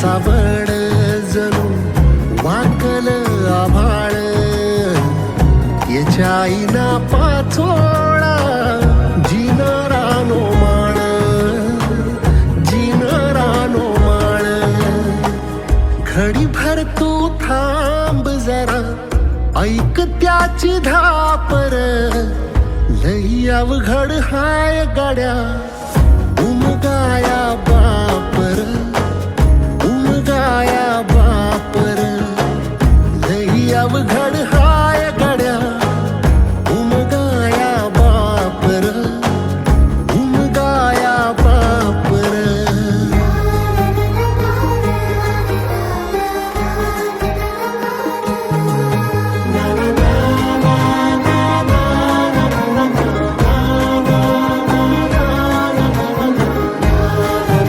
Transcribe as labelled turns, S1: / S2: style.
S1: सावड जणू वाकल आभाळ, याच्या आईना पाचोळा जिनरानो माळ, जिनरानो माळ. घडीभर तू थांब जरा, ऐक त्याची धापर, लई अवघड हाय गाड्या उमगाया